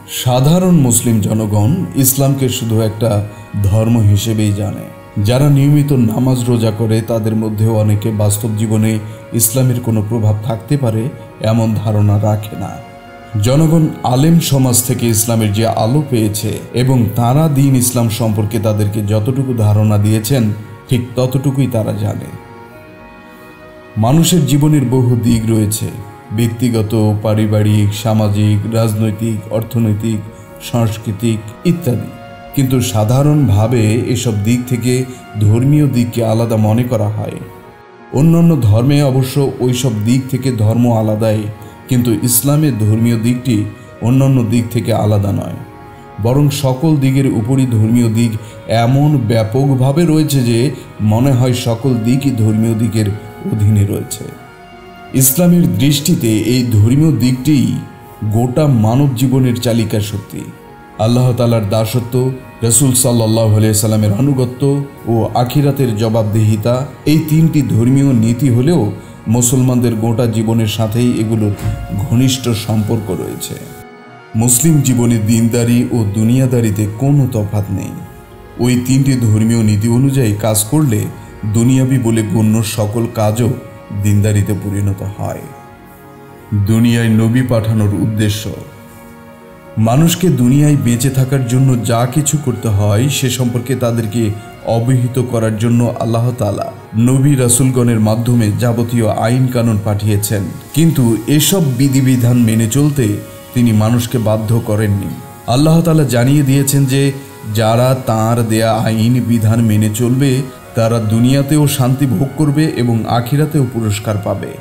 সাধারণ মুসলিম জনগণ ইসলামকে শুধু একটা ধর্ম হিসেবেই জানে। যারা নিয়মিত নামাজ রোজা করে তাদের মধ্যেও অনেকে বাস্তব জীবনে ইসলামের কোনো প্রভাব থাকতে পারে এমন ধারণা রাখে না। জনগণ আলেম সমাজ থেকে ইসলামের যে আলো পেয়েছে এবং তারা দ্বীন ইসলাম সম্পর্কে তাদেরকে যতটুকু ধারণা দিয়েছেন ঠিক ততটুকুই তারা জানে। মানুষের জীবনের বহু দিক রয়েছে, ব্যক্তিগত, পারিবারিক, সামাজিক, রাজনৈতিক, অর্থনৈতিক, সাংস্কৃতিক ইত্যাদি। কিন্তু সাধারণভাবে এসব দিক থেকে ধর্মীয় দিককে আলাদা মনে করা হয়। অন্যান্য ধর্মে অবশ্য ওইসব দিক থেকে ধর্ম আলাদাই, কিন্তু ইসলামের ধর্মীয় দিকটি অন্যান্য দিক থেকে আলাদা নয়, বরং সকল দিকের উপরই ধর্মীয় দিক এমন ব্যাপকভাবে রয়েছে যে মনে হয় সকল দিকই ধর্মীয় দিকের অধীনে রয়েছে। ইসলামের দৃষ্টিতে এই ধর্মীয় দিকটিই গোটা মানব জীবনের চালিকা শক্তি। আল্লাহ তাআলার দাসত্ব, রাসূল সাল্লাল্লাহু আলাইহি সাল্লামের আনুগত্য ও আখিরাতের জবাবদিহিতা, এই তিনটি ধর্মীয় নীতি হলেও মুসলমানদের গোটা জীবনের সাথেই এগুলোর ঘনিষ্ঠ সম্পর্ক রয়েছে। মুসলিম জীবনে দিনদারি ও দুনিয়াদারিতে কোনো তফাৎ নেই। ওই তিনটি ধর্মীয় নীতি অনুযায়ী কাজ করলে দুনিয়াবি বলে গণ্য সকল কাজও দিনদারিতে পরিণত হয়। দুনিয়ায় নবী পাঠানোর উদ্দেশ্য। মানুষকে দুনিয়ায় বেঁচে থাকার জন্য যা কিছু করতে হয় সে সম্পর্কে তাদেরকে অবহিত করার জন্য আল্লাহ তাআলা নবী রাসূলগণের মাধ্যমে যাবতীয় আইন কানুন পাঠিয়েছেন, কিন্তু এসব বিধিবিধান মেনে চলতে তিনি মানুষকে বাধ্য করেননি। আল্লাহ তাআলা জানিয়ে দিয়েছেন যে যারা তাঁর দেয়া আইন বিধান মেনে চলবে তারা দুনিয়াতেও শান্তি ভোগ করবে এবং আখিরাতেও পুরস্কার পাবে,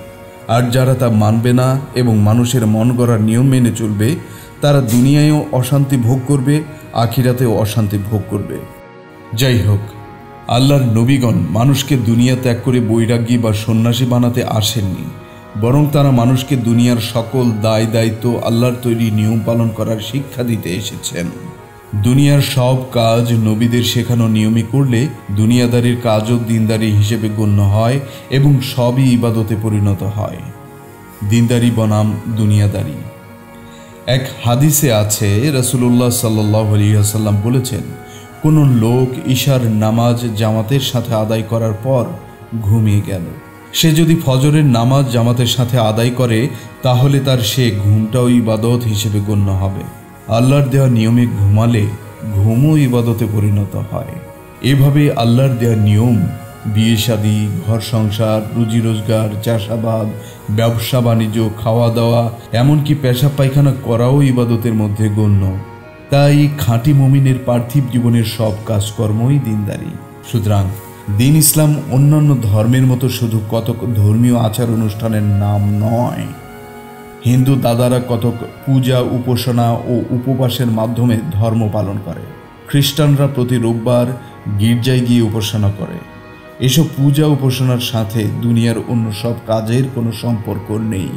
আর যারা তা মানবে না এবং মানুষের মন গড়ার নিয়ম মেনে চলবে তারা দুনিয়ায়ও অশান্তি ভোগ করবে, আখিরাতেও অশান্তি ভোগ করবে। যাই হোক, আল্লাহর নবীগণ মানুষকে দুনিয়া ত্যাগ করে বৈরাগী বা সন্ন্যাসী বানাতে আসেননি, বরং তারা মানুষকে দুনিয়ার সকল দায় দায়িত্ব আল্লাহর তৈরি নিয়ম পালন করার শিক্ষা দিতে এসেছেন। দুনিয়ার সব কাজ নবীদের শেখানো নিয়মই করলে দুনিয়াদারির কাজও দিনদারি হিসেবে গণ্য হয় এবং সবই ইবাদতে পরিণত হয়। দিনদারি বনাম দুনিয়াদারি। এক হাদিসে আছে, রাসূলুল্লাহ সাল্লাল্লাহু আলাইহি ওয়াসাল্লাম বলেছেন, কোনো লোক ঈশার নামাজ জামাতের সাথে আদায় করার পর ঘুমিয়ে গেল। সে যদি ফজরের নামাজ জামাতের সাথে আদায় করে তাহলে তার সে ঘুমটাও ইবাদত হিসেবে গণ্য হবে। আল্লাহর দেওয়া নিয়মে ঘুমালে ঘুমও ইবাদতে পরিণত হয়। এভাবে আল্লাহর দেওয়া নিয়ম বিয়ে শাদী, ঘর সংসার, রুজি রোজগার, চাষাবাদ, ব্যবসা বাণিজ্য, খাওয়া দাওয়া, এমনকি পেশাব পায়খানা করাও ইবাদতের মধ্যে গণ্য। তাই খাঁটি মুমিনের পার্থিব জীবনের সব কাজকর্মই দিনদারি। সুতরাং দ্বীন ইসলাম অন্যান্য ধর্মের মতো শুধু কতক ধর্মীয় আচার অনুষ্ঠানের নাম নয়। হিন্দু দাদারা কতক পূজা, উপাসনা ও উপবাসের মাধ্যমে ধর্ম পালন করে। খ্রিস্টানরা প্রতি রোববার গির্জায় গিয়ে উপাসনা করে। এসব পূজা উপাসনার সাথে দুনিয়ার অন্য সব কাজের কোনো সম্পর্ক নেই।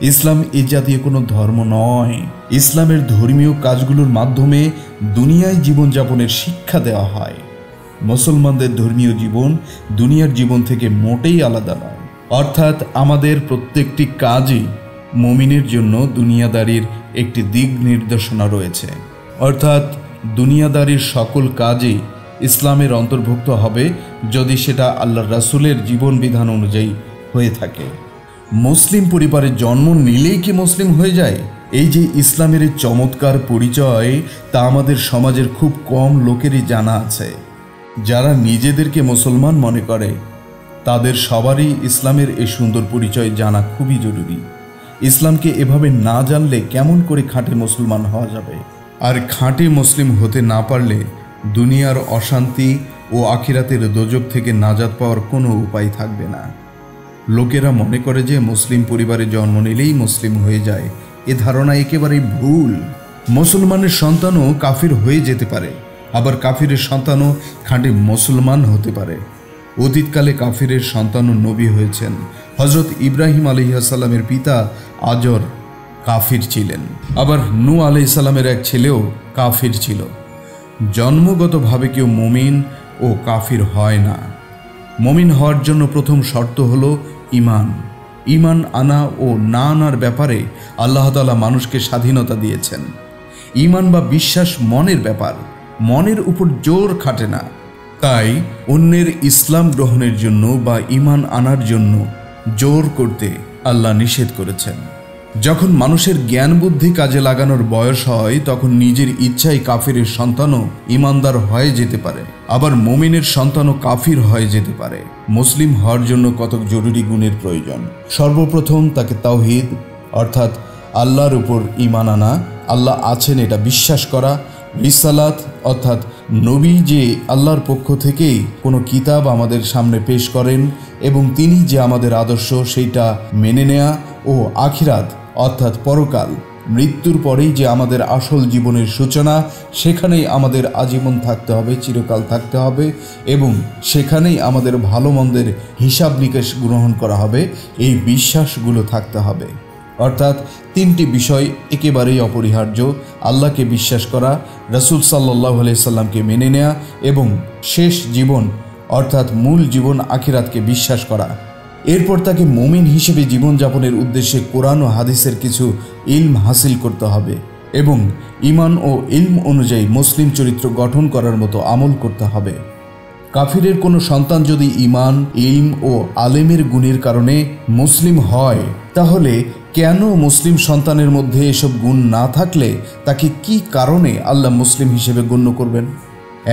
ইসলাম এ জাতীয় কোনো ধর্ম নয়। ইসলামের ধর্মীয় কাজগুলোর মাধ্যমে দুনিয়ায় জীবনযাপনের শিক্ষা দেওয়া হয়। মুসলমানদের ধর্মীয় জীবন দুনিয়ার জীবন থেকে মোটেই আলাদা নয়। অর্থাৎ আমাদের প্রত্যেকটি কাজই মুমিনের জন্য দুনিয়াদারির একটি দিক নির্দেশনা রয়েছে। অর্থাৎ দুনিয়াদারির সকল কাজই ইসলামের অন্তর্ভুক্ত হবে যদি সেটা আল্লাহর রাসূলের জীবন বিধান অনুযায়ী হয়ে থাকে। মুসলিম পরিবারে জন্ম নিলেই কি মুসলিম হয়ে যায়? এই যে ইসলামের এই চমৎকার পরিচয়, তা আমাদের সমাজের খুব কম লোকেরই জানা আছে। যারা নিজেদেরকে মুসলমান মনে করে তাদের সবারই ইসলামের এই সুন্দর পরিচয় জানা খুবই জরুরি। ইসলামকে এভাবে না জানলে কেমন করে খাঁটি মুসলমান হওয়া যাবে? আর খাঁটি মুসলিম হতে না পারলে দুনিয়ার অশান্তি ও আখিরাতের দোজখ থেকে নাজাত পাওয়ার কোনো উপায় থাকবে না। লোকেরা মনে করে যে মুসলিম পরিবারে জন্ম নিলেই মুসলিম হয়ে যায়। এ ধারণা একেবারেই ভুল। মুসলমানের সন্তানও কাফির হয়ে যেতে পারে, আবার কাফিরের সন্তানও খাঁটি মুসলমান হতে পারে। অতীতকালে কাফিরের সন্তানও নবী হয়েছেন। হযরত ইব্রাহিম আলাইহিস সালামের পিতা আজর কাফির ছিলেন, আবার নূহ আলাইহিস সালামের এক ছেলেও কাফির ছিল। জন্মগতভাবে কেউ মুমিন ও কাফির হয় না। মুমিন হওয়ার জন্য প্রথম শর্ত হলো ঈমান। ঈমান আনা ও না আনার ব্যাপারে আল্লাহ তাআলা মানুষকে স্বাধীনতা দিয়েছেন। ঈমান বা বিশ্বাস মনের ব্যাপার, মনের উপর জোর খাটে না। তাই অন্যের ইসলাম গ্রহণের জন্য বা ঈমান আনার জন্য জোর করতে আল্লাহ নিষেধ করেছেন। যখন মানুষের জ্ঞান বুদ্ধি কাজে লাগানোর বয়স হয় তখন নিজের ইচ্ছায় কাফিরের সন্তানও ঈমানদার হয়ে যেতে পারে, আবার মুমিনের সন্তানও কাফির হয়ে যেতে পারে। মুসলিম হওয়ার জন্য কতক জরুরি গুণের প্রয়োজন। সর্বপ্রথম তাকে তাওহীদ অর্থাৎ আল্লাহর উপর ঈমান আনা, আল্লাহ আছেন এটা বিশ্বাস করা, রিসালাত অর্থাৎ নবী যে আল্লাহর পক্ষ থেকেই কোনো কিতাব আমাদের সামনে পেশ করেন এবং তিনি যে আমাদের আদর্শ সেইটা মেনে নেয়া, ও আখিরাত অর্থাৎ পরকাল, মৃত্যুর পরেই যে আমাদের আসল জীবনের সূচনা, সেখানেই আমাদের আজীবন থাকতে হবে, চিরকাল থাকতে হবে এবং সেখানেই আমাদের ভালো মন্দের হিসাব নিকেশ গ্রহণ করা হবে, এই বিশ্বাসগুলো থাকতে হবে। অর্থাৎ তিনটি বিষয় একেবারেই অপরিহার্য: আল্লাহকে বিশ্বাস করা, রাসূল সাল্লাল্লাহু আলাইহি সাল্লামকে মেনে নেয়া এবং শেষ জীবন অর্থাৎ মূল জীবন আখিরাতকে বিশ্বাস করা। এরপর তাকে মুমিন হিসেবে জীবনযাপনের উদ্দেশ্যে কোরআন ও হাদিসের কিছু ইলম হাসিল করতে হবে এবং ঈমান ও ইলম অনুযায়ী মুসলিম চরিত্র গঠন করার মতো আমল করতে হবে। কাফিরের কোনো সন্তান যদি ঈমান, ইলম ও আলেমের গুণের কারণে মুসলিম হয়, তাহলে কেন মুসলিম সন্তানের মধ্যে এসব গুণ না থাকলে তাকে কি কারণে আল্লাহ মুসলিম হিসেবে গণ্য করবেন?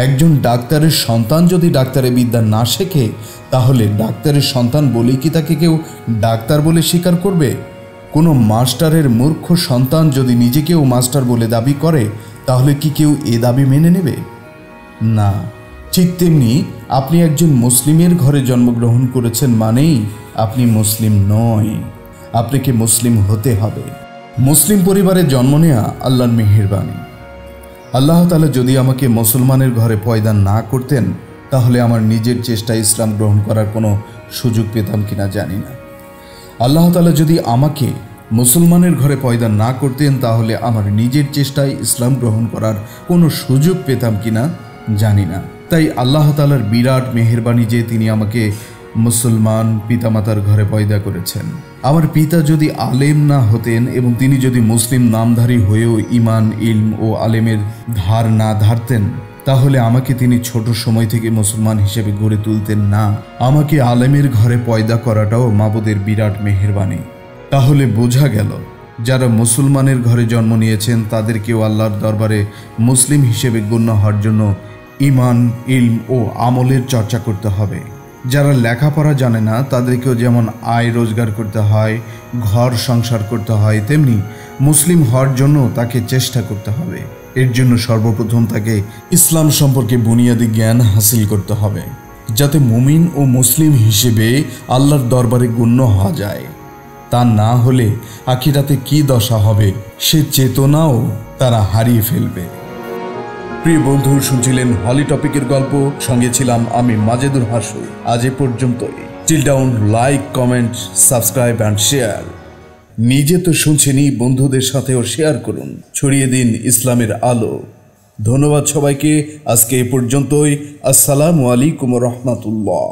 একজন ডাক্তারের সন্তান যদি ডাক্তারি বিদ্যা না শেখে, তাহলে ডাক্তারের সন্তান বলেই কি তাকে কেউ ডাক্তার বলে স্বীকার করবে? কোনো মাস্টারের মূর্খ সন্তান যদি নিজেকেও মাস্টার বলে দাবি করে, তাহলে কি কেউ এ দাবি মেনে নেবে? না। ঠিক তেমনি আপনি একজন মুসলিমের ঘরে জন্মগ্রহণ করেছেন মানেই আপনি মুসলিম নয়, আপনাকে মুসলিম হতে হবে। মুসলিম পরিবারে জন্ম নেওয়া আল্লাহর মেহেরবানি। আল্লাহ তাআলা যদি আমাকে মুসলমানের ঘরে পয়দা না করতেন, তাহলে আমার নিজের চেষ্টায় ইসলাম গ্রহণ করার কোনো সুযোগ পেতাম কিনা জানি না। আল্লাহ তাআলা যদি আমাকে মুসলমানের ঘরে পয়দা না করতেন, তাহলে আমার নিজের চেষ্টায় ইসলাম গ্রহণ করার কোনো সুযোগ পেতাম কিনা জানি না। তাই আল্লাহ তাআলার বিরাট মেহেরবানি যে তিনি আমাকে মুসলমান পিতামাতার ঘরে পয়দা করেছেন। আমার পিতা যদি আলেম না হতেন এবং তিনি যদি মুসলিম নামধারী হয়েও ঈমান, ইলম ও আলেমের ধার না ধারতেন, তাহলে আমাকে তিনি ছোট সময় থেকে মুসলমান হিসেবে গড়ে তুলতেন না। আমাকে আলেমের ঘরে পয়দা করাটাও মাবুদের বিরাট মেহেরবানি। তাহলে বোঝা গেল, যারা মুসলমানের ঘরে জন্ম নিয়েছেন তাদেরকেও আল্লাহর দরবারে মুসলিম হিসেবে গণ্য হওয়ার জন্য ঈমান, ইলম ও আমলের চর্চা করতে হবে। যারা লেখাপড়া জানে না তাদেরকেও যেমন আয় রোজগার করতে হয়, ঘর সংসার করতে হয়, তেমনি মুসলিম হওয়ার জন্য তাকে চেষ্টা করতে হবে। এর জন্য সর্বপ্রথম তাকে ইসলাম সম্পর্কে বুনিয়াদি জ্ঞান হাসিল করতে হবে, যাতে মুমিন ও মুসলিম হিসেবে আল্লাহর দরবারে গণ্য হওয়া যায়। তা না হলে আখিরাতে কি দশা হবে সে চেতনাও তারা হারিয়ে ফেলবে। প্রিয় বন্ধু, শুনছিলেন হলি টপিকের গল্প, সঙ্গে ছিলাম আমি মাজেদুল হাসু। আজ এ পর্যন্তই। Till down, like, comment, subscribe and share. নিজে তো শুনছেনই, বন্ধুদের সাথেও শেয়ার করুন, ছড়িয়ে দিন ইসলামের আলো। ধন্যবাদ সবাইকে। আজকে এ পর্যন্তই। আসসালামু আলাইকুম ওয়া রাহমাতুল্লাহ।